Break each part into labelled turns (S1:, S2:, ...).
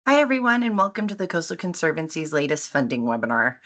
S1: Hi, everyone, and welcome to the Coastal Conservancy's latest funding webinar.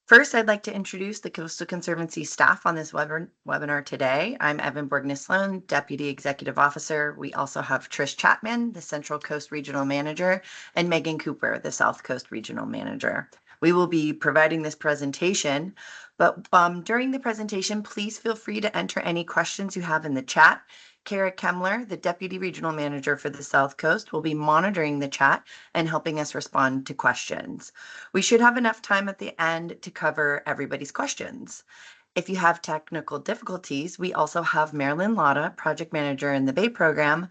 S1: First, I'd like to introduce the Coastal Conservancy staff on this webinar today. I'm Evan Borgnes-Sloan, Deputy Executive Officer. We also have Trish Chapman, the Central Coast Regional Manager, and Megan Cooper, the South Coast Regional Manager. We will be providing this presentation, but during the presentation, please feel free to enter any questions you have in the chat. Kara Kemmler, the Deputy Regional Manager for the South Coast, will be monitoring the chat and helping us respond to questions. We should have enough time at the end to cover everybody's questions. If you have technical difficulties, we also have Marilyn Lotta, Project Manager in the Bay Program,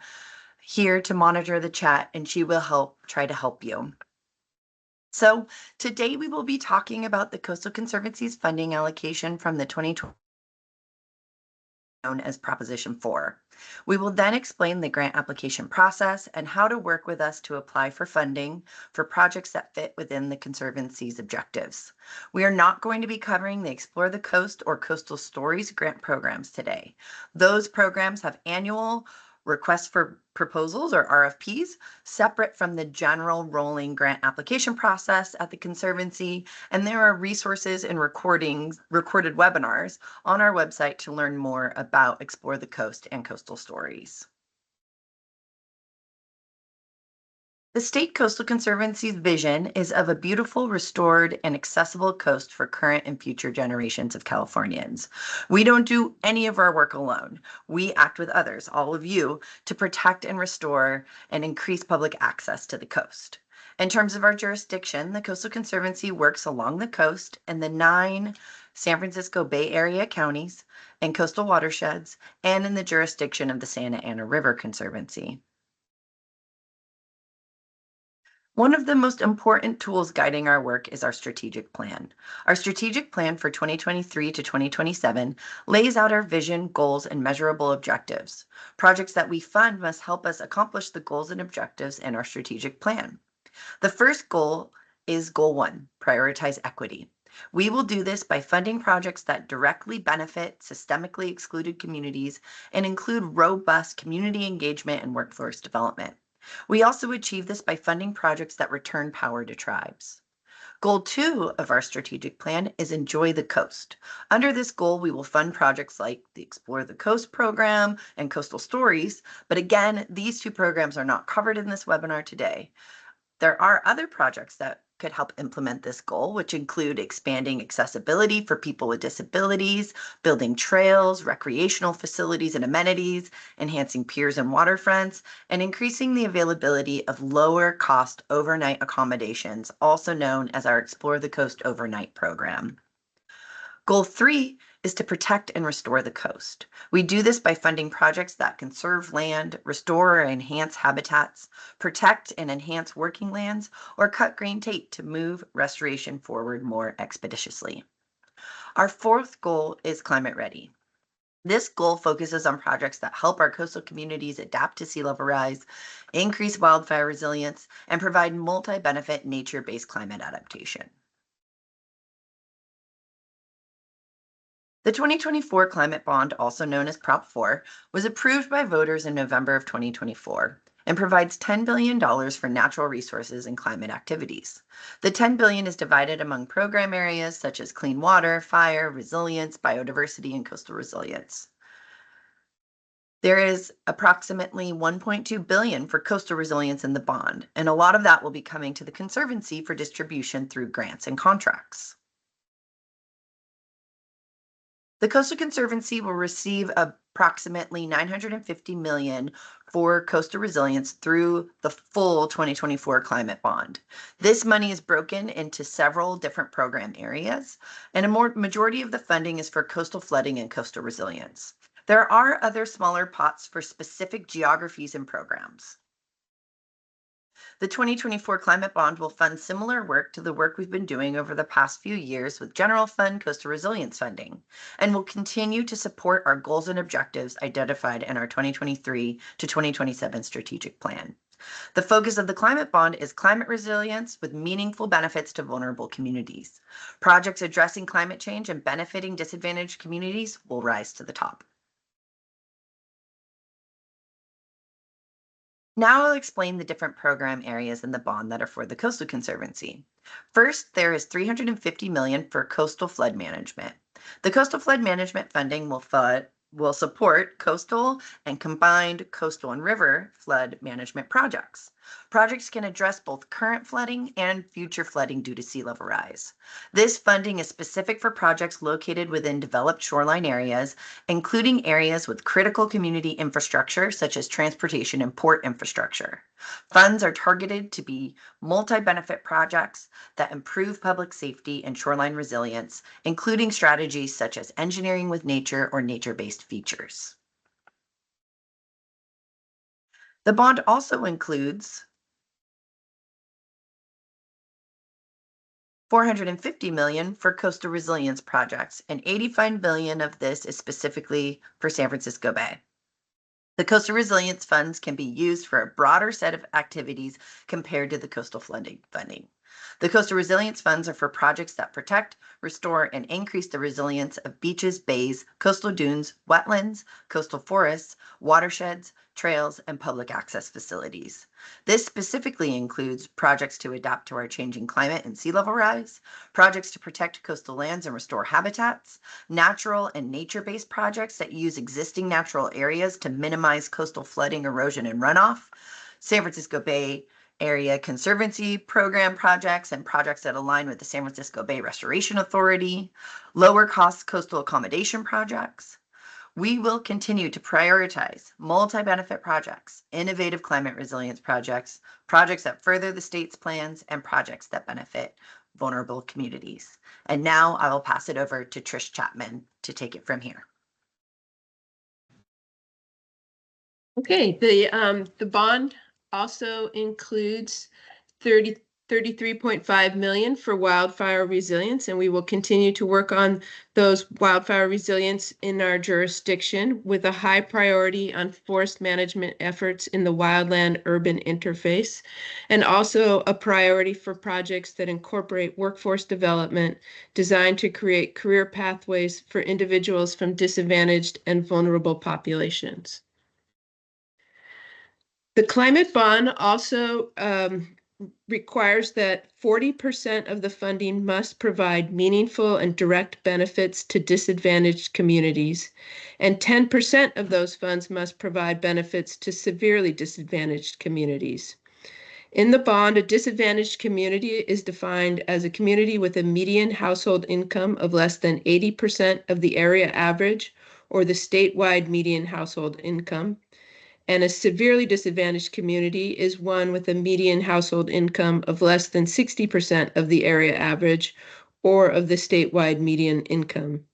S1: here to monitor the chat, and she will try to help you. So today we will be talking about the Coastal Conservancy's funding allocation from the 2020 known as Proposition 4. We will then explain the grant application process and how to work with us to apply for funding for projects that fit within the Conservancy's objectives. We are not going to be covering the Explore the Coast or Coastal Stories grant programs today. Those programs have annual requests for proposals or RFPs separate from the general rolling grant application process at the Conservancy, and there are resources and recorded webinars on our website to learn more about Explore the Coast and Coastal Stories. The State Coastal Conservancy's vision is of a beautiful, restored, and accessible coast for current and future generations of Californians. We don't do any of our work alone. We act with others, all of you, to protect and restore and increase public access to the coast. In terms of our jurisdiction, the Coastal Conservancy works along the coast and the 9 San Francisco Bay Area counties and coastal watersheds, and in the jurisdiction of the Santa Ana River Conservancy. One of the most important tools guiding our work is our strategic plan. Our strategic plan for 2023 to 2027 lays out our vision, goals, and measurable objectives. Projects that we fund must help us accomplish the goals and objectives in our strategic plan. The first goal is Goal 1, prioritize equity. We will do this by funding projects that directly benefit systemically excluded communities and include robust community engagement and workforce development. We also achieve this by funding projects that return power to tribes. Goal 2 of our strategic plan is Enjoy the Coast. Under this goal, we will fund projects like the Explore the Coast program and Coastal Stories, but again, these 2 programs are not covered in this webinar today. There are other projects that could help implement this goal, which include expanding accessibility for people with disabilities, building trails, recreational facilities and amenities, enhancing piers and waterfronts, and increasing the availability of lower cost overnight accommodations, also known as our Explore the Coast Overnight program. Goal 3 is to protect and restore the coast. We do this by funding projects that conserve land, restore or enhance habitats, protect and enhance working lands, or cut green tape to move restoration forward more expeditiously. Our 4th goal is climate ready. This goal focuses on projects that help our coastal communities adapt to sea level rise, increase wildfire resilience, and provide multi-benefit nature-based climate adaptation. The 2024 Climate Bond, also known as Prop 4, was approved by voters in November of 2024 and provides $10 billion for natural resources and climate activities. The $10 billion is divided among program areas such as clean water, fire, resilience, biodiversity, and coastal resilience. There is approximately $1.2 billion for coastal resilience in the bond, and a lot of that will be coming to the Conservancy for distribution through grants and contracts. The Coastal Conservancy will receive approximately $950 million for coastal resilience through the full 2024 climate bond. This money is broken into several different program areas, and a majority of the funding is for coastal flooding and coastal resilience. There are other smaller pots for specific geographies and programs. The 2024 Climate Bond will fund similar work to the work we've been doing over the past few years with General Fund Coastal Resilience funding, and will continue to support our goals and objectives identified in our 2023 to 2027 strategic plan. The focus of the Climate Bond is climate resilience with meaningful benefits to vulnerable communities. Projects addressing climate change and benefiting disadvantaged communities will rise to the top. Now I'll explain the different program areas in the bond that are for the Coastal Conservancy. First, there is $350 million for coastal flood management. The coastal flood management funding will support coastal and combined coastal and river flood management projects. Projects can address both current flooding and future flooding due to sea level rise. This funding is specific for projects located within developed shoreline areas, including areas with critical community infrastructure such as transportation and port infrastructure. Funds are targeted to be multi-benefit projects that improve public safety and shoreline resilience, including strategies such as engineering with nature or nature-based features. The bond also includes $450 million for coastal resilience projects, and $85 million of this is specifically for San Francisco Bay. The coastal resilience funds can be used for a broader set of activities compared to the coastal flooding funding. The coastal resilience funds are for projects that protect, restore, and increase the resilience of beaches, bays, coastal dunes, wetlands, coastal forests, watersheds, trails, and public access facilities. This specifically includes projects to adapt to our changing climate and sea level rise, projects to protect coastal lands and restore habitats, natural and nature-based projects that use existing natural areas to minimize coastal flooding, erosion, and runoff, San Francisco Bay Area Conservancy Program projects and projects that align with the San Francisco Bay Restoration Authority, lower cost coastal accommodation projects. We will continue to prioritize multi-benefit projects, innovative climate resilience projects, projects that further the state's plans, and projects that benefit vulnerable communities. And now I will pass it over to Trish Chapman to take it from here.
S2: Okay, the bond also includes 33.5 million for wildfire resilience, and we will continue to work on those wildfire resilience in our jurisdiction with a high priority on forest management efforts in the wildland urban interface, and also a priority for projects that incorporate workforce development designed to create career pathways for individuals from disadvantaged and vulnerable populations. The climate bond also requires that 40% of the funding must provide meaningful and direct benefits to disadvantaged communities, and 10% of those funds must provide benefits to severely disadvantaged communities. In the bond, a disadvantaged community is defined as a community with a median household income of less than 80% of the area average or the statewide median household income. And a severely disadvantaged community is one with a median household income of less than 60% of the area average or of the statewide median income.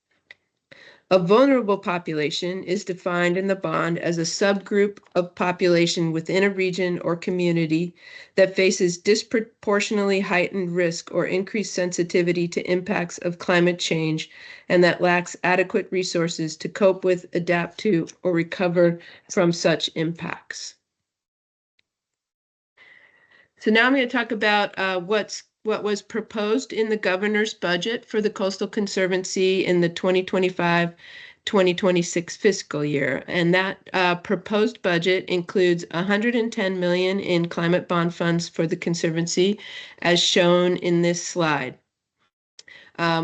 S2: A vulnerable population is defined in the bond as a subgroup of population within a region or community that faces disproportionately heightened risk or increased sensitivity to impacts of climate change and that lacks adequate resources to cope with, adapt to, or recover from such impacts. So now I'm going to talk about what was proposed in the governor's budget for the Coastal Conservancy in the 2025-2026 fiscal year. And that proposed budget includes $110 million in climate bond funds for the Conservancy, as shown in this slide.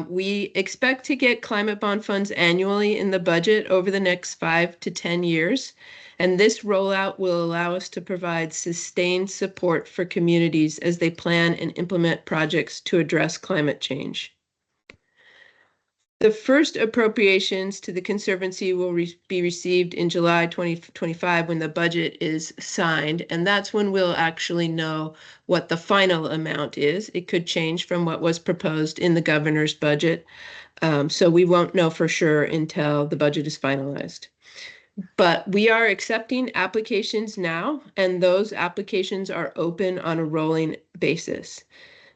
S2: We expect to get climate bond funds annually in the budget over the next 5 to 10 years. And this rollout will allow us to provide sustained support for communities as they plan and implement projects to address climate change. The first appropriations to the Conservancy will be received in July 2025 when the budget is signed, and that's when we'll actually know what the final amount is. It could change from what was proposed in the governor's budget, so we won't know for sure until the budget is finalized. But we are accepting applications now, and those applications are open on a rolling basis.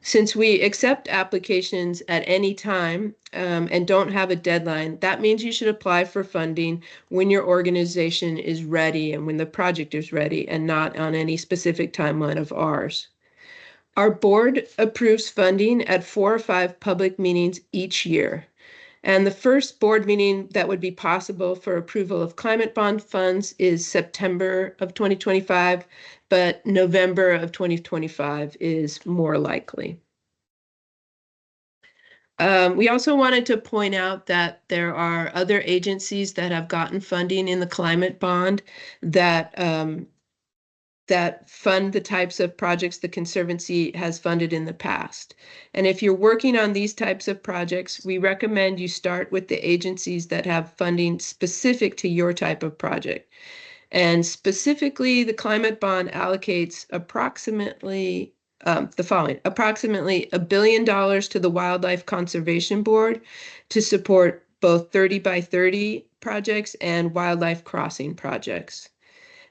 S2: Since we accept applications at any time and don't have a deadline, that means you should apply for funding when your organization is ready and when the project is ready and not on any specific timeline of ours. Our board approves funding at 4 or 5 public meetings each year. And the first board meeting that would be possible for approval of climate bond funds is September of 2025, but November of 2025 is more likely. We also wanted to point out that there are other agencies that have gotten funding in the climate bond that that fund the types of projects the Conservancy has funded in the past. And if you're working on these types of projects, we recommend you start with the agencies that have funding specific to your type of project. And specifically, the climate bond allocates approximately approximately $1 billion to the Wildlife Conservation Board to support both 30 by 30 projects and wildlife crossing projects.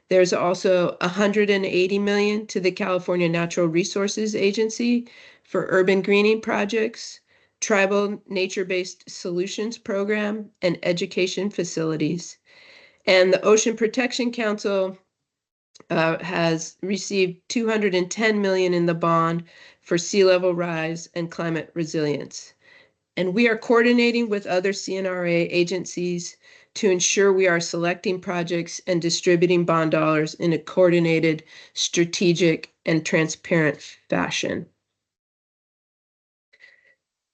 S2: There's also $180 million to the California Natural Resources Agency for urban greening projects, tribal nature-based solutions program, and education facilities. And the Ocean Protection Council has received $210 million in the bond for sea level rise and climate resilience. And we are coordinating with other CNRA agencies to ensure we are selecting projects and distributing bond dollars in a coordinated, strategic, and transparent fashion.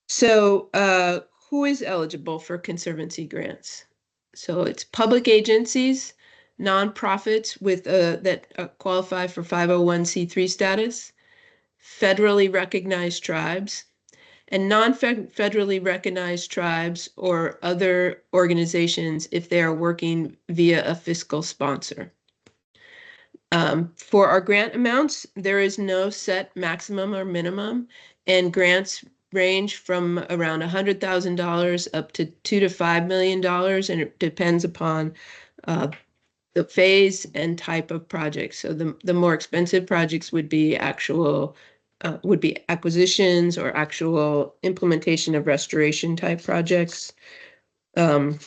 S2: So who is eligible for Conservancy grants? So it's public agencies, nonprofits with that qualify for 501c3 status, federally recognized tribes, and non-federally recognized tribes or other organizations if they are working via a fiscal sponsor. For our grant amounts, there is no set maximum or minimum, and grants range from around $100,000 up to $2 to $5 million, and it depends upon the phase and type of project. So the more expensive projects would be acquisitions or actual implementation of restoration type projects. And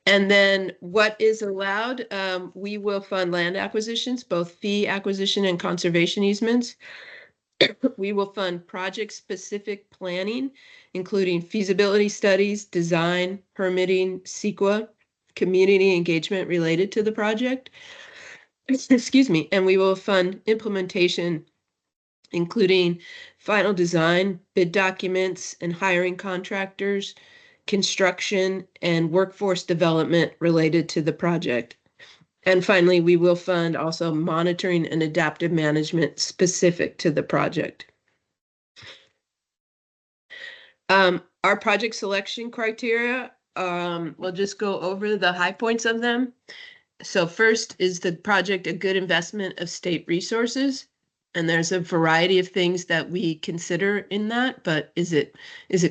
S2: then what is allowed, we will fund land acquisitions, both fee acquisition and conservation easements. We will fund project-specific planning, including feasibility studies, design, permitting, CEQA, community engagement related to the project. Excuse me. And we will fund implementation, including final design, bid documents, and hiring contractors, construction, and workforce development related to the project. And finally, we will fund also monitoring and adaptive management specific to the project. Our project selection criteria, we'll just go over the high points of them. So first, is the project a good investment of state resources? And there's a variety of things that we consider in that, but is it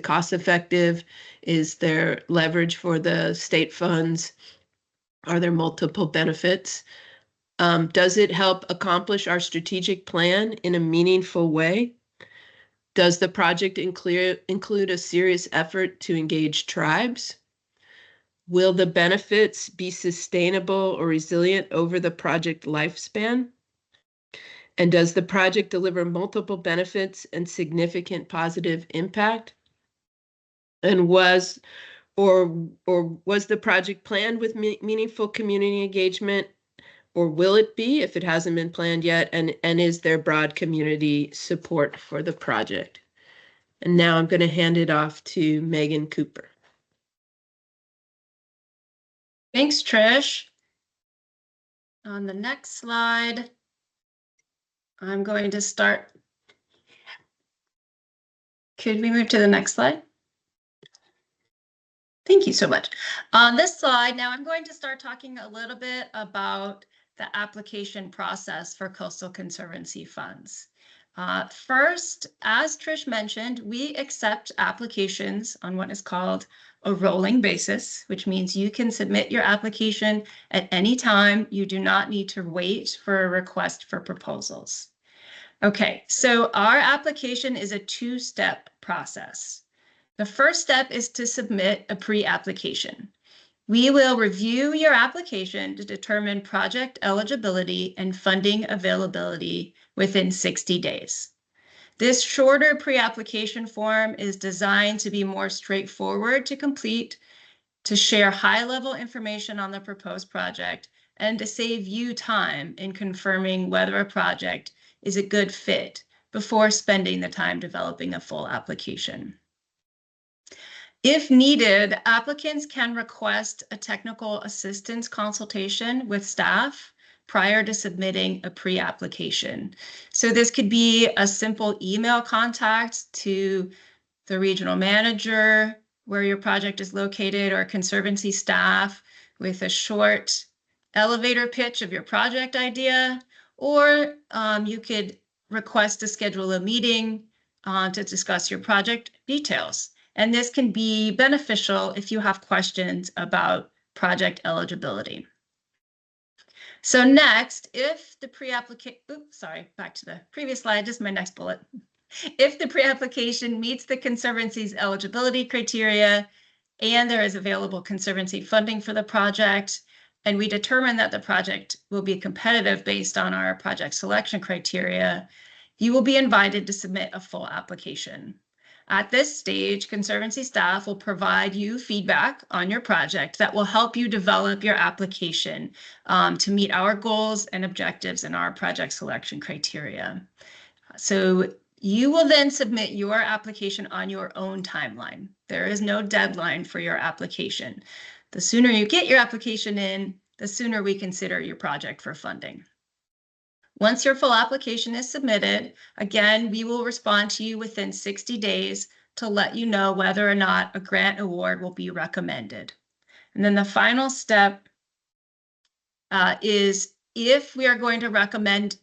S2: cost effective? Is there leverage for the state funds? Are there multiple benefits? Does it help accomplish our strategic plan in a meaningful way? Does the project include a serious effort to engage tribes? Will the benefits be sustainable or resilient over the project lifespan? And does the project deliver multiple benefits and significant positive impact? And was the project planned with meaningful community engagement, or will it be if it hasn't been planned yet? And is there broad community support for the project? And now I'm going to hand it off to Megan Cooper.
S3: Thanks, Trish. On the next slide, I'm going to start. Could we move to the next slide? Thank you so much. On this slide, now I'm going to start talking a little bit about the application process for Coastal Conservancy funds. First, as Trish mentioned, we accept applications on what is called a rolling basis, which means you can submit your application at any time. You do not need to wait for a request for proposals. Okay, so our application is a two-step process. The first step is to submit a pre-application. We will review your application to determine project eligibility and funding availability within 60 days. This shorter pre-application form is designed to be more straightforward to complete, to share high-level information on the proposed project, and to save you time in confirming whether a project is a good fit before spending the time developing a full application. If needed, applicants can request a technical assistance consultation with staff prior to submitting a pre-application. So this could be a simple email contact to the regional manager where your project is located, or Conservancy staff with a short elevator pitch of your project idea, or you could request to schedule a meeting to discuss your project details. And this can be beneficial if you have questions about project eligibility. So next, if the pre-application, oops, sorry, back to the previous slide, just my next bullet. If the pre-application meets the Conservancy's eligibility criteria and there is available Conservancy funding for the project, and we determine that the project will be competitive based on our project selection criteria, you will be invited to submit a full application. At this stage, Conservancy staff will provide you feedback on your project that will help you develop your application to meet our goals and objectives in our project selection criteria. So you will then submit your application on your own timeline. There is no deadline for your application. The sooner you get your application in, the sooner we consider your project for funding. Once your full application is submitted, again, we will respond to you within 60 days to let you know whether or not a grant award will be recommended. And then the final step is if we are going to recommend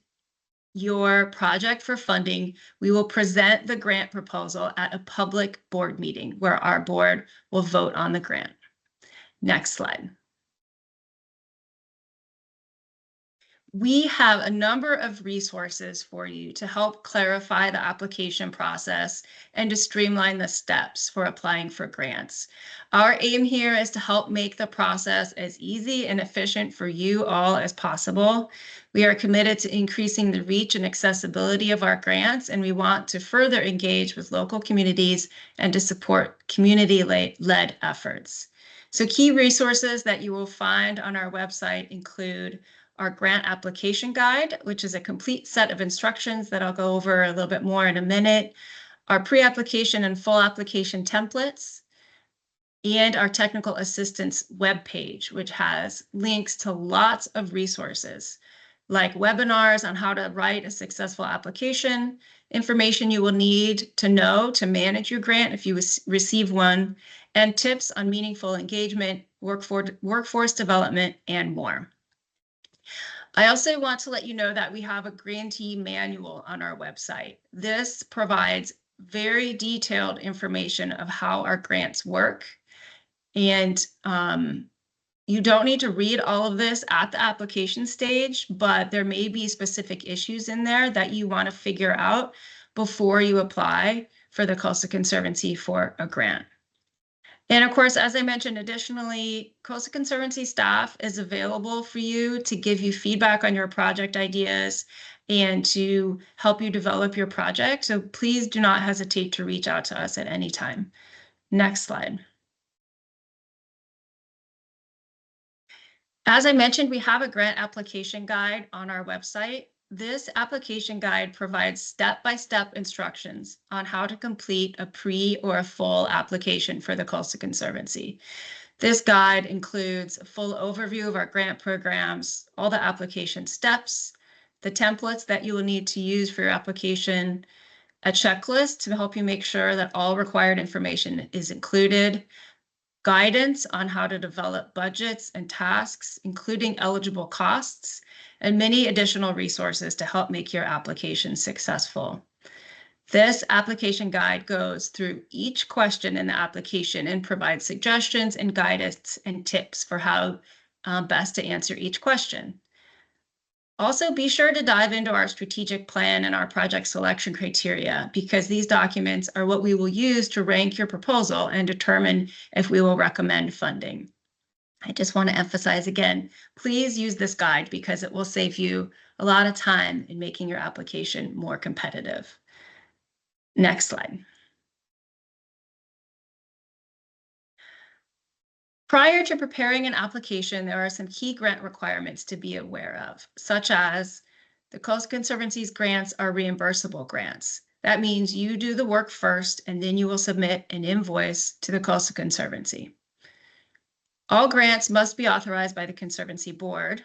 S3: your project for funding, we will present the grant proposal at a public board meeting where our board will vote on the grant. Next slide. We have a number of resources for you to help clarify the application process and to streamline the steps for applying for grants. Our aim here is to help make the process as easy and efficient for you all as possible. We are committed to increasing the reach and accessibility of our grants, and we want to further engage with local communities and to support community-led efforts. So key resources that you will find on our website include our grant application guide, which is a complete set of instructions that I'll go over a little bit more in a minute, our pre-application and full application templates, and our technical assistance webpage, which has links to lots of resources like webinars on how to write a successful application, information you will need to know to manage your grant if you receive one, and tips on meaningful engagement, workforce development, and more. I also want to let you know that we have a grantee manual on our website. This provides very detailed information of how our grants work. And you don't need to read all of this at the application stage, but there may be specific issues in there that you want to figure out before you apply for the Coastal Conservancy for a grant. And of course, as I mentioned, additionally, Coastal Conservancy staff is available for you to give you feedback on your project ideas and to help you develop your project. So please do not hesitate to reach out to us at any time. Next slide. As I mentioned, we have a grant application guide on our website. This application guide provides step-by-step instructions on how to complete a pre or a full application for the Coastal Conservancy. This guide includes a full overview of our grant programs, all the application steps, the templates that you will need to use for your application, a checklist to help you make sure that all required information is included, guidance on how to develop budgets and tasks, including eligible costs, and many additional resources to help make your application successful. This application guide goes through each question in the application and provides suggestions and guidance and tips for how best to answer each question. Also, be sure to dive into our strategic plan and our project selection criteria, because these documents are what we will use to rank your proposal and determine if we will recommend funding. I just want to emphasize again, please use this guide because it will save you a lot of time in making your application more competitive. Next slide. Prior to preparing an application, there are some key grant requirements to be aware of, such as the Coastal Conservancy's grants are reimbursable grants. That means you do the work first, and then you will submit an invoice to the Coastal Conservancy. All grants must be authorized by the Conservancy Board.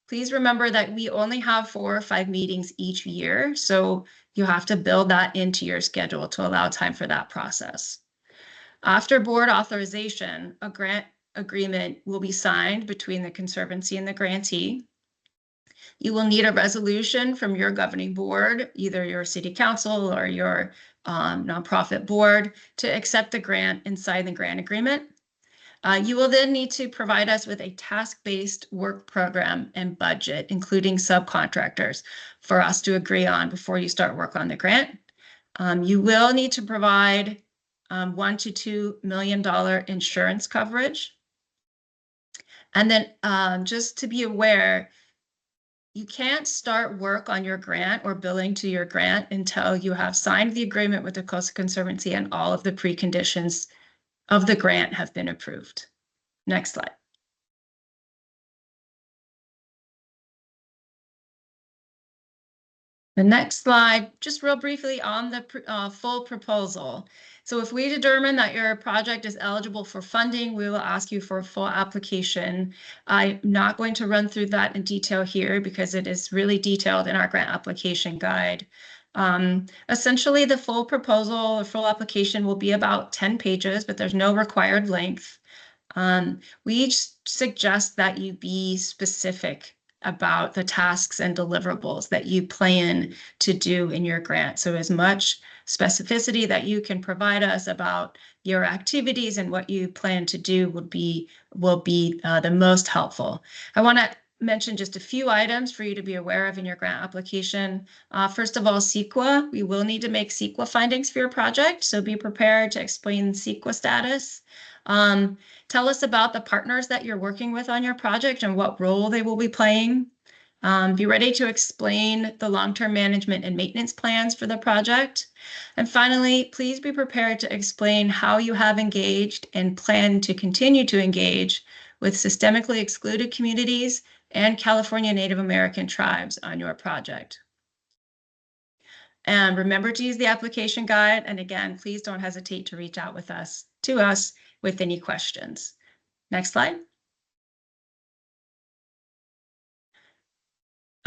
S3: Please remember that we only have 4 or 5 meetings each year, so you have to build that into your schedule to allow time for that process. After board authorization, a grant agreement will be signed between the Conservancy and the grantee. You will need a resolution from your governing board, either your city council or your nonprofit board, to accept the grant and sign the grant agreement. You will then need to provide us with a task-based work program and budget, including subcontractors, for us to agree on before you start work on the grant. You will need to provide $1 to $2 million insurance coverage. And then just to be aware, you can't start work on your grant or billing to your grant until you have signed the agreement with the Coastal Conservancy and all of the preconditions of the grant have been approved. Next slide. The next slide, just real briefly on the full proposal. So if we determine that your project is eligible for funding, we will ask you for a full application. I'm not going to run through that in detail here because it is really detailed in our grant application guide. Essentially, the full proposal or full application will be about 10 pages, but there's no required length. We suggest that you be specific about the tasks and deliverables that you plan to do in your grant. So as much specificity that you can provide us about your activities and what you plan to do will be the most helpful. I want to mention just a few items for you to be aware of in your grant application. First of all, CEQA. We will need to make CEQA findings for your project, so be prepared to explain CEQA status. Tell us about the partners that you're working with on your project and what role they will be playing. Be ready to explain the long-term management and maintenance plans for the project. And finally, please be prepared to explain how you have engaged and plan to continue to engage with systemically excluded communities and California Native American tribes on your project. And remember to use the application guide. And again, please don't hesitate to reach out to us with any questions. Next slide.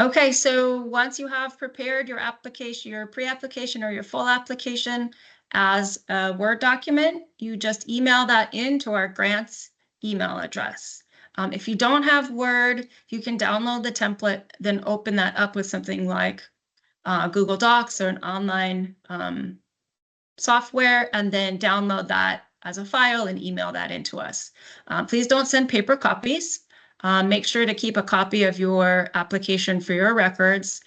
S3: Okay, so once you have prepared your application, your pre-application or your full application as a Word document, you just email that into our grants email address. If you don't have Word, you can download the template, then open that up with something like Google Docs or an online software, and then download that as a file and email that into us. Please don't send paper copies. Make sure to keep a copy of your application for your records.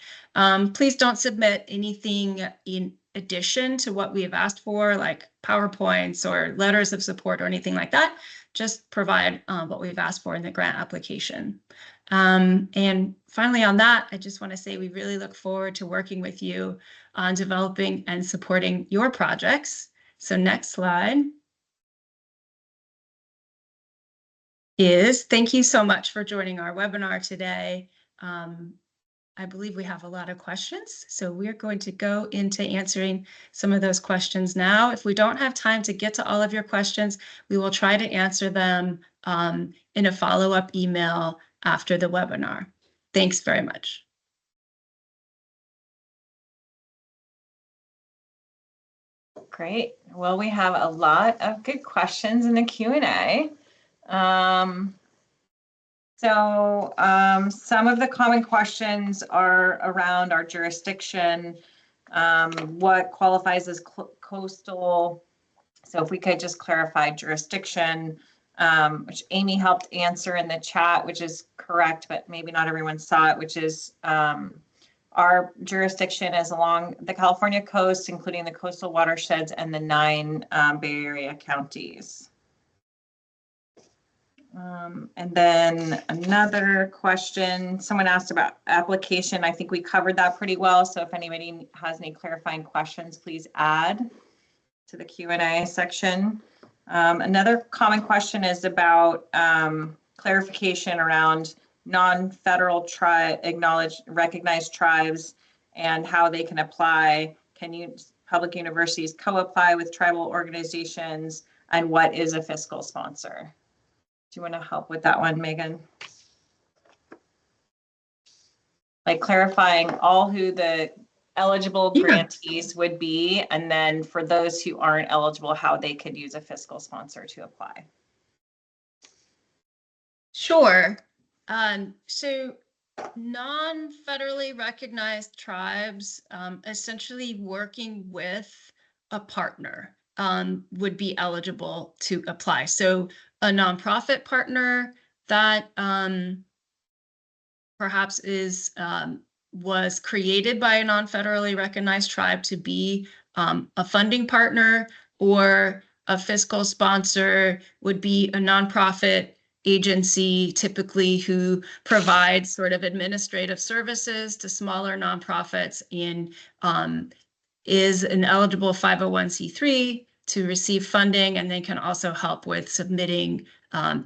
S3: Please don't submit anything in addition to what we have asked for, like PowerPoints or letters of support or anything like that. Just provide what we've asked for in the grant application. And finally on that, I just want to say we really look forward to working with you on developing and supporting your projects. So next slide is, thank you so much for joining our webinar today. I believe we have a lot of questions, so we're going to go into answering some of those questions now. If we don't have time to get to all of your questions, we will try to answer them in a follow-up email after the webinar. Thanks very much.
S4: Great. Well, we have a lot of good questions in the Q&A. Some of the common questions are around our jurisdiction, what qualifies as coastal. So if we could just clarify jurisdiction, which Amy helped answer in the chat, which is correct, but maybe not everyone saw it, which is our jurisdiction is along the California coast, including the coastal watersheds and the 9 Bay Area counties. And then another question, someone asked about application. I think we covered that pretty well. So if anybody has any clarifying questions, please add to the Q&A section. Another common question is about clarification around non-federal recognized tribes and how they can apply. Can public universities co-apply with tribal organizations, and what is a fiscal sponsor? Do you want to help with that one, Megan? Like clarifying all who the eligible grantees would be, and then for those who aren't eligible, how they could use a fiscal sponsor to apply.
S3: Sure. So non-federally recognized tribes, essentially working with a partner, would be eligible to apply. So a nonprofit partner that perhaps was created by a non-federally recognized tribe to be a funding partner, or a fiscal sponsor would be a nonprofit agency, typically who provides sort of administrative services to smaller nonprofits and is an eligible 501c3 to receive funding, and they can also help with submitting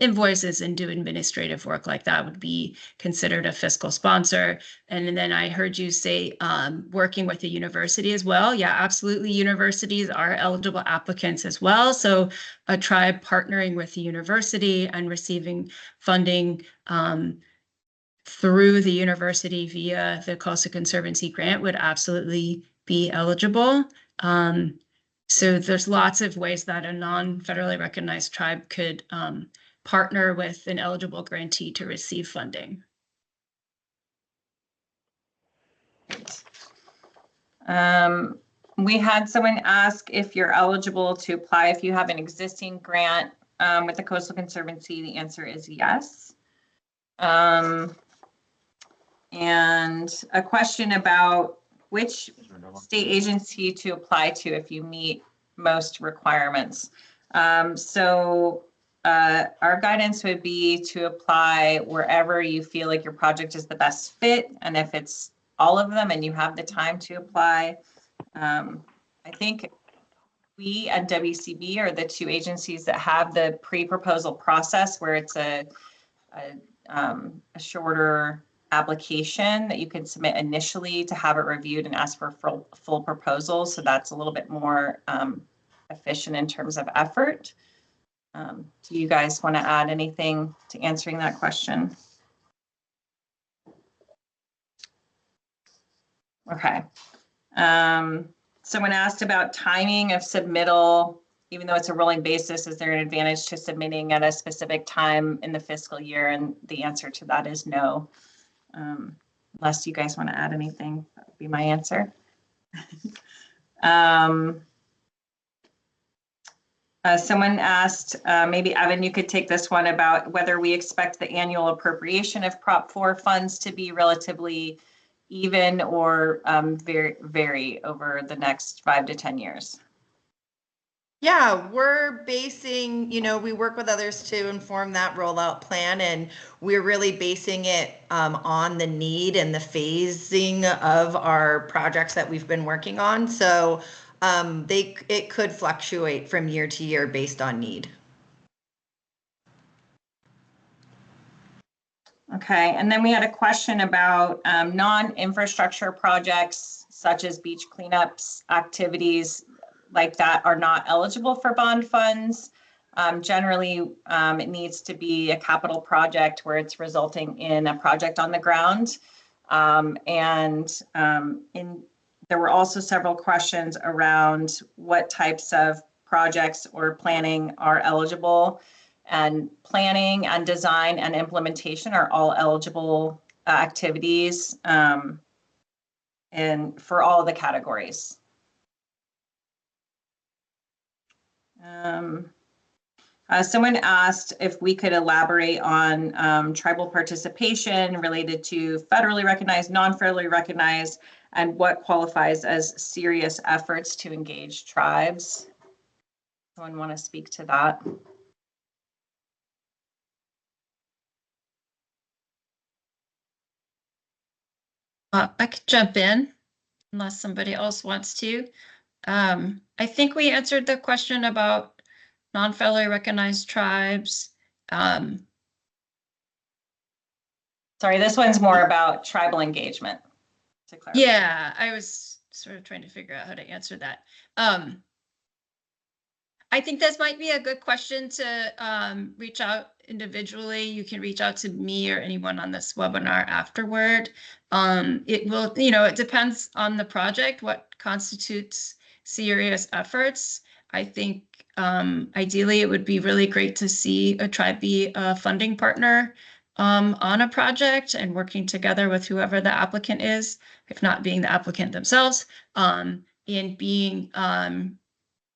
S3: invoices and do administrative work like that, would be considered a fiscal sponsor. And then I heard you say working with a university as well. Yeah, absolutely. Universities are eligible applicants as well. So a tribe partnering with the university and receiving funding through the university via the Coastal Conservancy grant would absolutely be eligible. So there's lots of ways that a non-federally recognized tribe could partner with an eligible grantee to receive funding.
S4: We had someone ask if you're eligible to apply if you have an existing grant with the Coastal Conservancy. The answer is yes. And a question about which state agency to apply to if you meet most requirements. So our guidance would be to apply wherever you feel like your project is the best fit. And if it's all of them and you have the time to apply, I think we and WCB are the two agencies that have the pre-proposal process, where it's a shorter application that you can submit initially to have it reviewed and ask for full proposal. So that's a little bit more efficient in terms of effort. Do you guys want to add anything to answering that question? Okay. Someone asked about timing of submittal. Even though it's a rolling basis, is there an advantage to submitting at a specific time in the fiscal year? And the answer to that is no. Unless you guys want to add anything, that would be my answer. Someone asked, maybe Evan, you could take this one, about whether we expect the annual appropriation of Prop 4 funds to be relatively even or vary over the next 5 to 10 years.
S1: Yeah, we're basing, we work with others to inform that rollout plan, and we're really basing it on the need and the phasing of our projects that we've been working on. So it could fluctuate from year to year based on need.
S4: Okay, and then we had a question about non-infrastructure projects such as beach cleanups, activities like that are not eligible for bond funds. Generally, it needs to be a capital project where it's resulting in a project on the ground. There were also several questions around what types of projects or planning are eligible. And planning and design and implementation are all eligible activities and for all of the categories. Someone asked if we could elaborate on tribal participation related to federally recognized, non-federally recognized, and what qualifies as serious efforts to engage tribes. Someone want to speak to that?
S3: I could jump in unless somebody else wants to. I think we answered the question about non-federally recognized tribes.
S4: Sorry, this one's more about tribal engagement, to clarify.
S3: Yeah, I was sort of trying to figure out how to answer that. I think this might be a good question to reach out individually. You can reach out to me or anyone on this webinar afterward. It will, it depends on the project, what constitutes serious efforts. I think ideally it would be really great to see a tribe be a funding partner on a project and working together with whoever the applicant is, if not being the applicant themselves, in being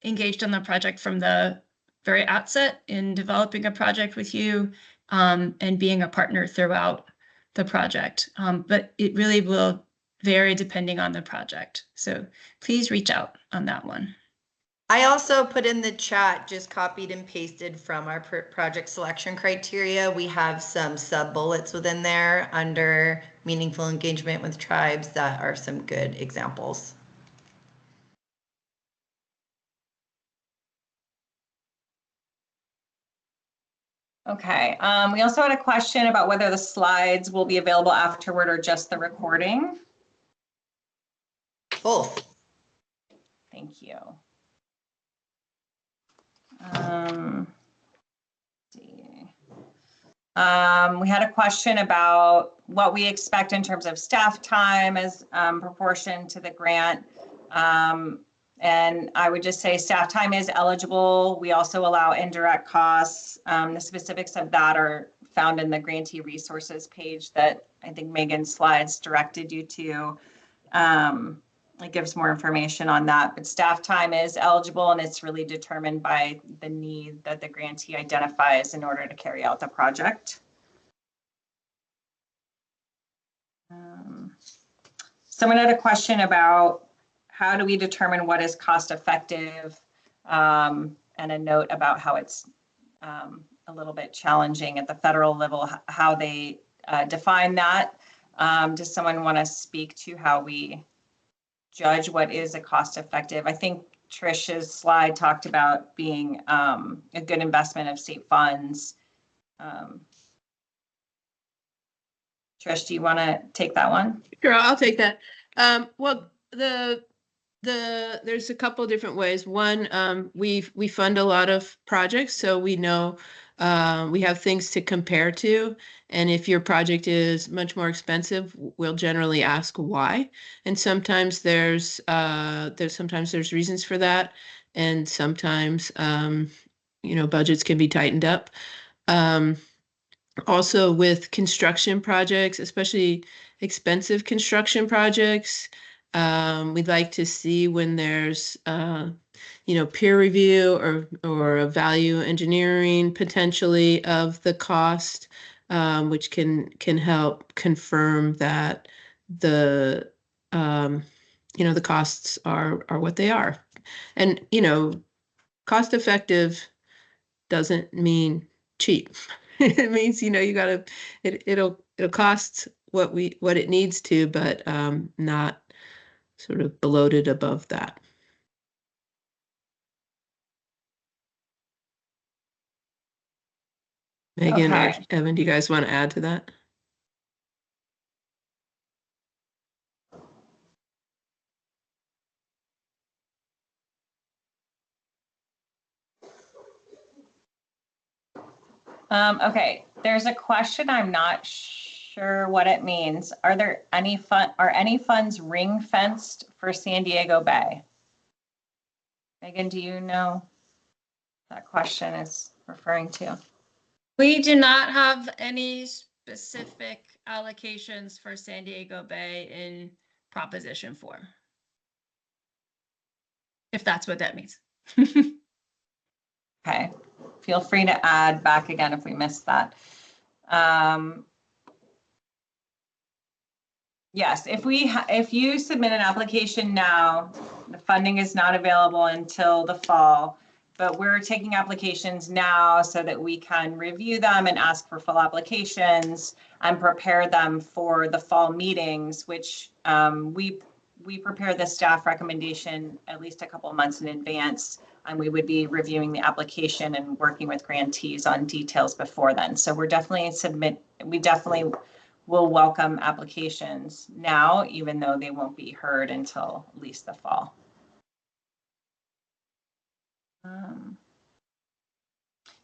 S3: engaged on the project from the very outset in developing a project with you and being a partner throughout the project. But it really will vary depending on the project. So please reach out on that one.
S1: I also put in the chat, just copied and pasted from our project selection criteria. We have some sub bullets within there under meaningful engagement with tribes that are some good examples.
S4: Okay, we also had a question about whether the slides will be available afterward or just the recording.
S1: Both.
S4: Thank you. We had a question about what we expect in terms of staff time as proportion to the grant. And I would just say staff time is eligible. We also allow indirect costs. The specifics of that are found in the grantee resources page that I think Megan's slides directed you to. It gives more information on that, but staff time is eligible and it's really determined by the need that the grantee identifies in order to carry out the project. Someone had a question about how do we determine what is cost effective, and a note about how it's a little bit challenging at the federal level, how they define that. Does someone want to speak to how we judge what is a cost effective? I think Trish's slide talked about being a good investment of state funds. Trish, do you want to take that one?
S2: Sure, I'll take that. Well, there's a couple different ways. One, we fund a lot of projects, so we know we have things to compare to. And if your project is much more expensive, we'll generally ask why. And sometimes there's reasons for that, and sometimes budgets can be tightened up. Also with construction projects, especially expensive construction projects, we'd like to see when there's peer review or a value engineering potentially of the cost, which can help confirm that the the costs are what they are. And cost effective doesn't mean cheap. It means you gotta it'll cost what it needs to, but not sort of bloated above that. Megan or Evan, do you guys want to add to that?
S4: Okay, there's a question. I'm not sure what it means. Are there any funds ring fenced for San Diego Bay? Megan, do you know that question is referring to?
S3: We do not have any specific allocations for San Diego Bay in proposition form, if that's what that means.
S4: Okay, feel free to add back again if we missed that. Yes, if you submit an application now, the funding is not available until the fall. but we're taking applications now so that we can review them and ask for full applications and prepare them for the fall meetings, which we prepare the staff recommendation at least a couple of months in advance, and we would be reviewing the application and working with grantees on details before then. So we definitely will welcome applications now, even though they won't be heard until at least the fall.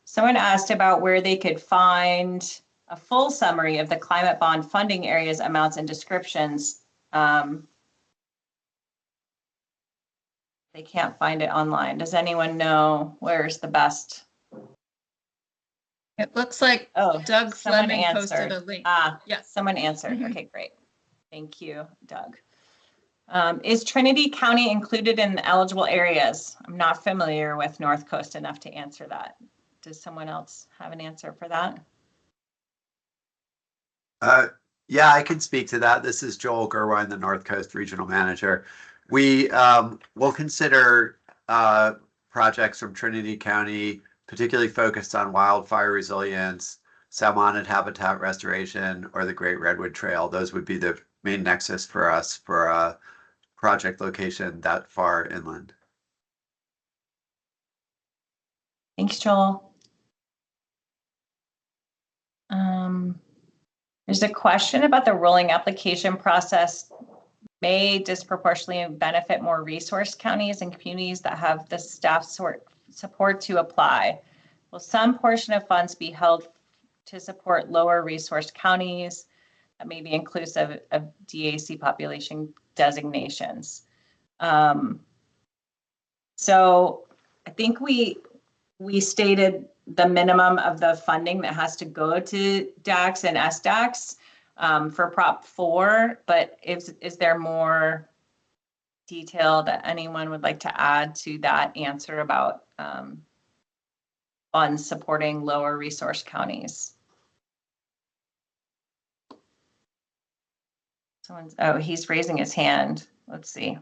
S4: Someone asked about where they could find a full summary of the climate bond funding areas, amounts, and descriptions. They can't find it online. Does anyone know where's the best?
S3: It looks like Doug Fleming posted a link.
S4: Yes, someone answered. Okay, great. Thank you, Doug. Is Trinity County included in the eligible areas? I'm not familiar with North Coast enough to answer that. Does someone else have an answer for that?
S5: Yeah, I can speak to that. This is Joel Gerwine, the North Coast Regional Manager. We will consider projects from Trinity County, particularly focused on wildfire resilience, salmonid habitat restoration, or the Great Redwood Trail. Those would be the main nexus for us for a project location that far inland.
S4: Thanks, Joel. There's a question about the rolling application process may disproportionately benefit more resource counties and communities that have the staff support to apply. Will some portion of funds be held to support lower resource counties that may be inclusive of DAC population designations? So I think we stated the minimum of the funding that has to go to DACs and SDACs for Prop 4, but is there more detail that anyone would like to add to that answer about funds supporting lower resource counties? He's raising his hand. Let's see.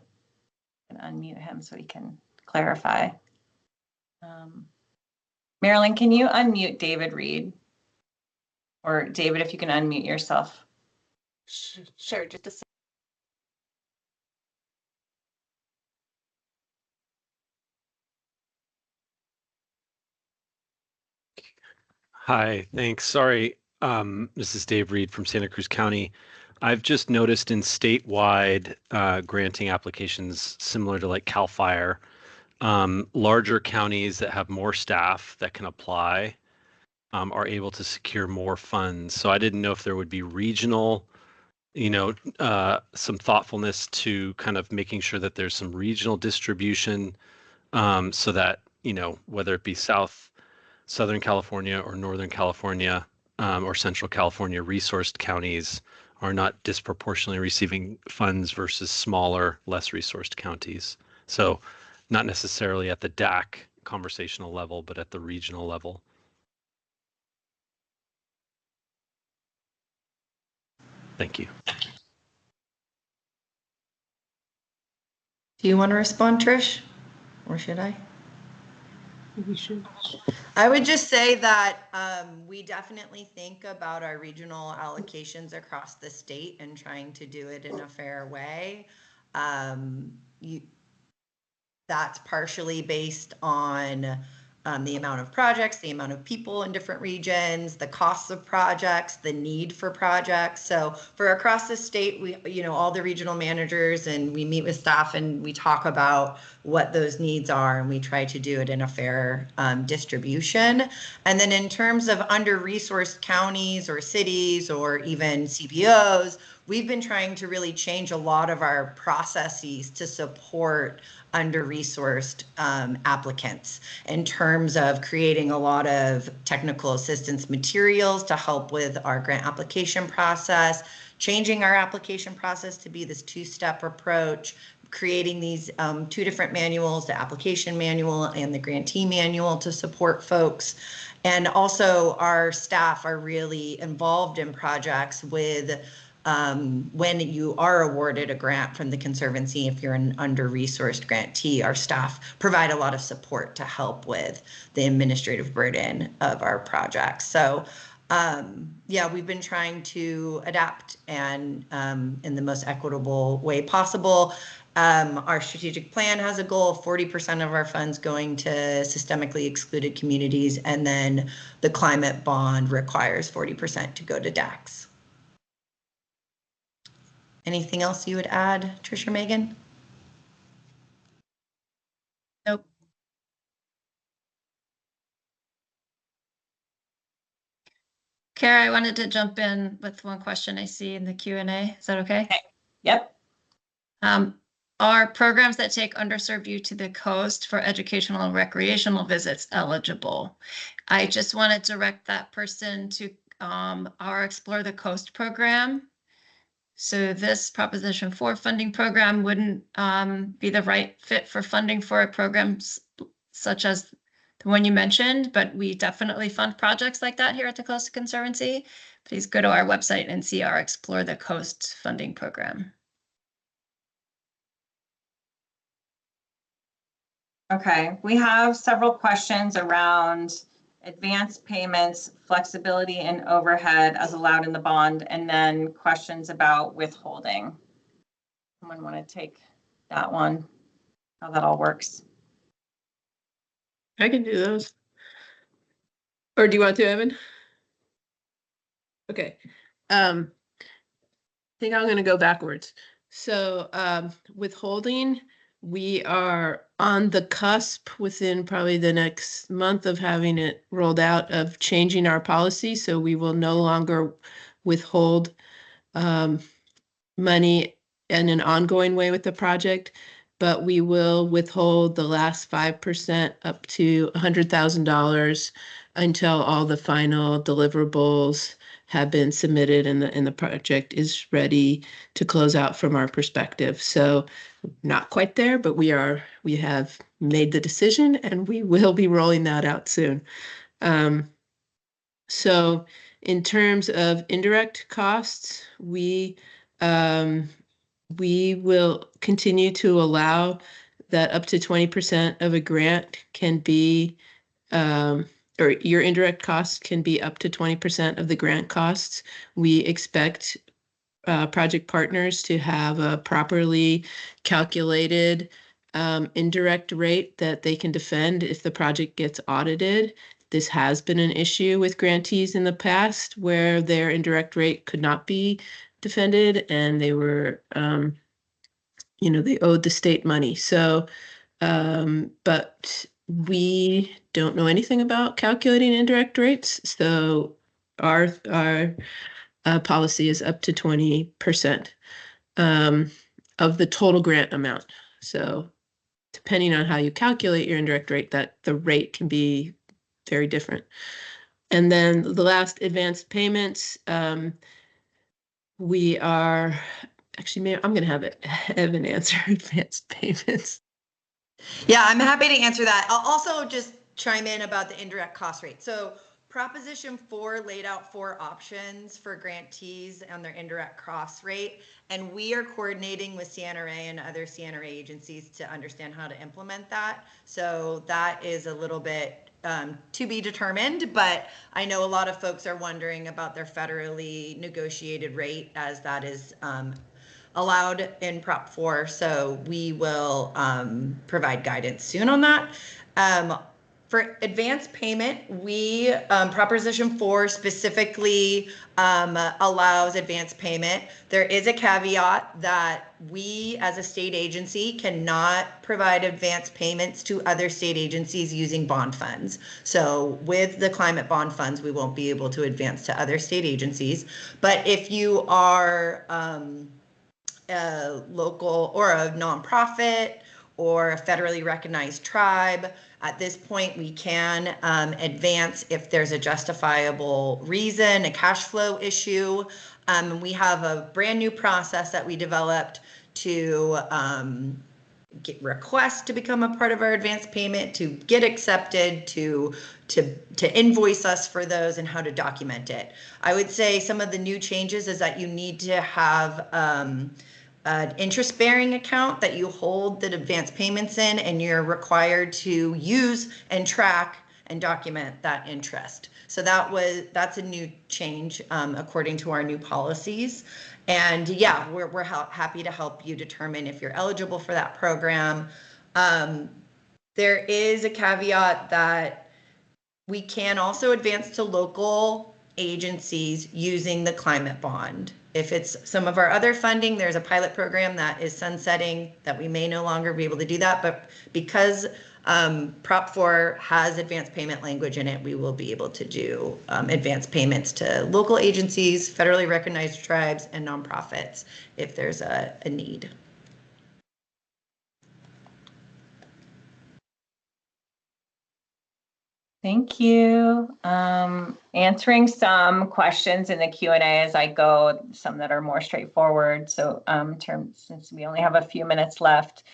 S4: I can unmute him so he can clarify. Marilyn, can you unmute David Reed? Or David, if you can unmute yourself.
S1: Sure, just a second.
S6: Hi, thanks. Sorry, this is Dave Reed from Santa Cruz County. I've just noticed in statewide granting applications similar to like CAL FIRE, larger counties that have more staff that can apply are able to secure more funds. So I didn't know if there would be regional, some thoughtfulness to kind of making sure that there's some regional distribution so that, whether it be Southern California or Northern California or Central California resourced counties are not disproportionately receiving funds versus smaller, less resourced counties. So not necessarily at the DAC conversational level, but at the regional level. Thank you.
S1: Do you want to respond, Trish? Or should I?
S2: We should.
S1: I would just say that we definitely think about our regional allocations across the state and trying to do it in a fair way. That's partially based on the amount of projects, the amount of people in different regions, the costs of projects, the need for projects. So for across the state, we, all the regional managers, and we meet with staff and we talk about what those needs are, and we try to do it in a fair distribution. And then in terms of under-resourced counties or cities or even CBOs, we've been trying to really change a lot of our processes to support under-resourced applicants in terms of creating a lot of technical assistance materials to help with our grant application process, changing our application process to be this two-step approach, creating these two different manuals, the application manual and the grantee manual to support folks. And also our staff are really involved in projects with when you are awarded a grant from the Conservancy, if you're an under-resourced grantee, our staff provide a lot of support to help with the administrative burden of our projects. So yeah, we've been trying to adapt and in the most equitable way possible. Our strategic plan has a goal of 40% of our funds going to systemically excluded communities, and then the climate bond requires 40% to go to DACs. Anything else you would add, Tricia, Megan?
S3: Nope. Kara, I wanted to jump in with one question I see in the Q&A. Is that okay?
S4: Yep.
S3: Are programs that take underserved youth to the coast for educational and recreational visits eligible? I just want to direct that person to our Explore the Coast program. So this Proposition 4 funding program wouldn't be the right fit for funding for programs such as the one you mentioned, but we definitely fund projects like that here at the Coastal Conservancy. Please go to our website and see our Explore the Coast funding program.
S4: Okay, we have several questions around advance payments, flexibility and overhead as allowed in the bond, and then questions about withholding. Someone want to take that one, how that all works?
S2: I can do those. Or do you want to, Evan? Okay. I think I'm going to go backwards. So withholding, we are on the cusp within probably the next month of having it rolled out of changing our policy. So we will no longer withhold money in an ongoing way with the project, but we will withhold the last 5% up to $100,000 until all the final deliverables have been submitted and the project is ready to close out from our perspective. So not quite there, but we have made the decision and we will be rolling that out soon. So in terms of indirect costs, we will continue to allow that up to 20% of a grant can be, or your indirect costs can be up to 20% of the grant costs. We expect project partners to have a properly calculated indirect rate that they can defend if the project gets audited. This has been an issue with grantees in the past where their indirect rate could not be defended and they were, they owed the state money. So, but we don't know anything about calculating indirect rates. So our policy is up to 20% of the total grant amount. So depending on how you calculate your indirect rate, that the rate can be very different. And then the last advanced payments, we are actually, I'm going to have Evan answer advanced payments.
S1: Yeah, I'm happy to answer that. I'll also just chime in about the indirect cost rate. So Proposition 4 laid out 4 options for grantees and their indirect cost rate, and we are coordinating with CNRA and other CNRA agencies to understand how to implement that. So that is a little bit to be determined, but I know a lot of folks are wondering about their federally negotiated rate as that is allowed in Prop 4. So we will provide guidance soon on that. For advance payment, we, Proposition 4 specifically allows advance payment. There is a caveat that we as a state agency cannot provide advance payments to other state agencies using bond funds. So with the climate bond funds, we won't be able to advance to other state agencies. But if you are a local or a nonprofit or a federally recognized tribe, at this point, we can advance if there's a justifiable reason, a cash flow issue. We have a brand new process that we developed to get requests to become a part of our advance payment, to get accepted, to invoice us for those, and how to document it. I would say some of the new changes is that you need to have an interest-bearing account that you hold the advance payments in, and you're required to use and track and document that interest. So that's a new change according to our new policies. And yeah, we're happy to help you determine if you're eligible for that program. There is a caveat that we can also advance to local agencies using the climate bond. If it's some of our other funding, there's a pilot program that is sunsetting that we may no longer be able to do that. But because Prop 4 has advanced payment language in it, we will be able to do advanced payments to local agencies, federally recognized tribes, and nonprofits if there's a need.
S4: Thank you. Answering some questions in the Q&A as I go, some that are more straightforward. So since we only have a few minutes left,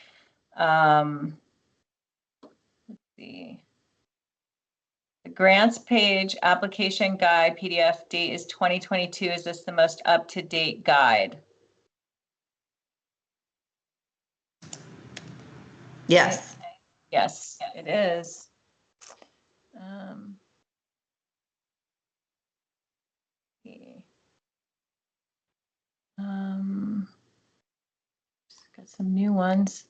S4: let's see. The grants page application guide PDF date is 2022. Is this the most up-to-date guide?
S1: Yes.
S4: Yes, it is. Got some new ones.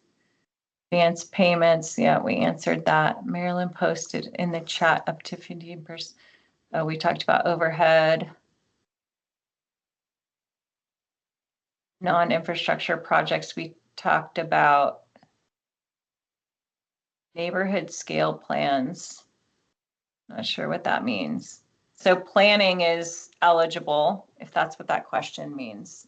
S4: Advance payments, yeah, we answered that. Marilyn posted in the chat up to 15%. We talked about overhead. Non-infrastructure projects, we talked about neighborhood scale plans. Not sure what that means. So planning is eligible, if that's what that question means.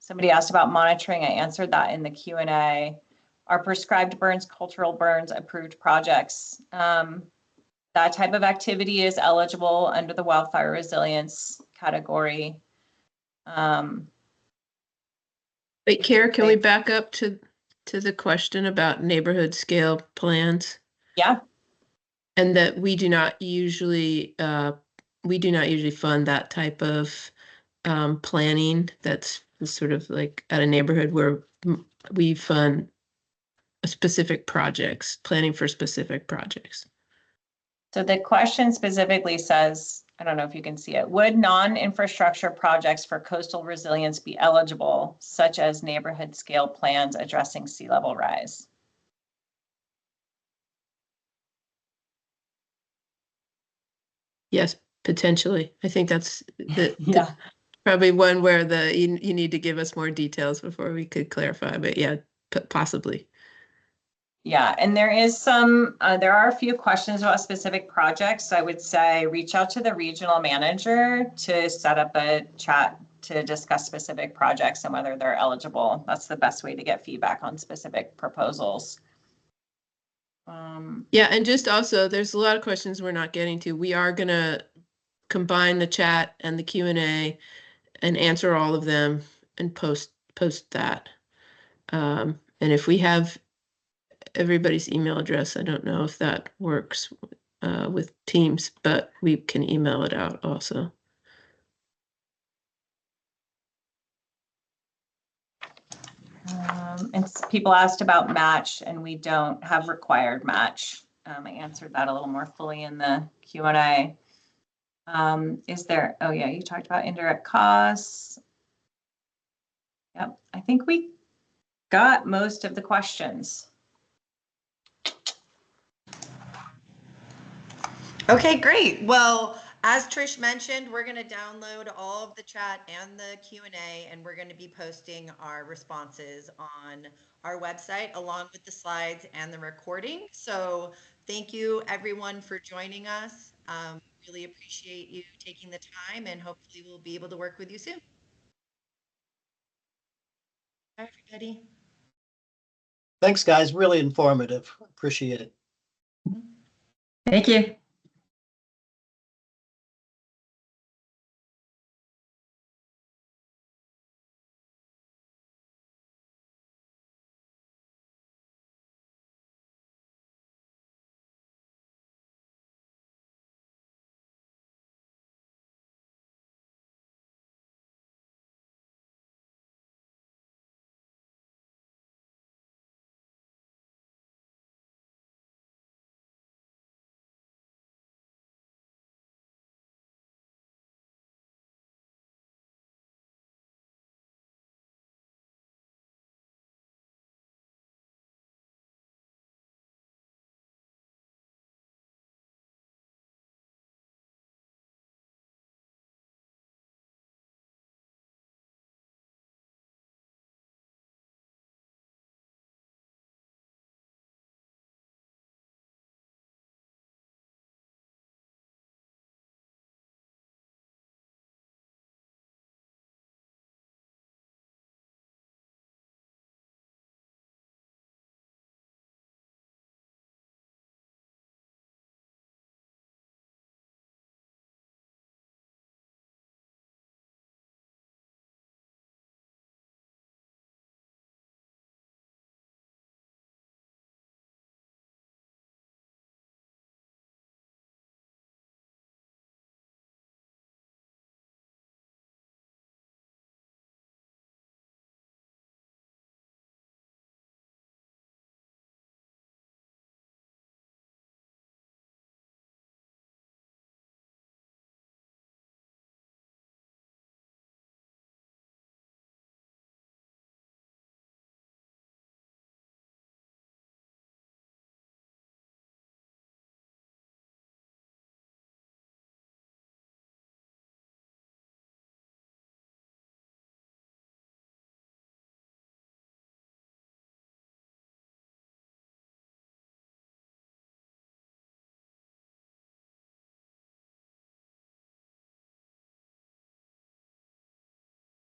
S4: Somebody asked about monitoring. I answered that in the Q&A. Are prescribed burns, cultural burns, approved projects? That type of activity is eligible under the wildfire resilience category.
S2: Wait, Kara, can we back up to the question about neighborhood scale plans?
S4: Yeah.
S2: And that we do not usually fund that type of planning. That's sort of like at a neighborhood where we fund specific projects, planning for specific projects.
S4: So the question specifically says, I don't know if you can see it, would non-infrastructure projects for coastal resilience be eligible, such as neighborhood scale plans addressing sea level rise?
S2: Yes, potentially. I think that's
S4: Yeah.
S2: probably one where you need to give us more details before we could clarify, but yeah, possibly.
S4: Yeah, and there are a few questions about specific projects. I would say reach out to the regional manager to set up a chat to discuss specific projects and whether they're eligible. That's the best way to get feedback on specific proposals.
S2: Yeah, and just also, there's a lot of questions we're not getting to. We are gonna combine the chat and the Q&A and answer all of them and post that. And if we have everybody's email address, I don't know if that works with Teams, but we can email it out also.
S4: And people asked about match, and we don't have required match. I answered that a little more fully in the Q&A. Is there, oh yeah, you talked about indirect costs. Yep, I think we got most of the questions.
S1: Okay, great. Well, as Trish mentioned, we're going to download all of the chat and the Q&A, and we're going to be posting our responses on our website along with the slides and the recording. So thank you everyone for joining us. Really appreciate you taking the time, and hopefully we'll be able to work with you soon. Bye, everybody.
S7: Thanks, guys. Really informative. Appreciate it.
S3: Thank you.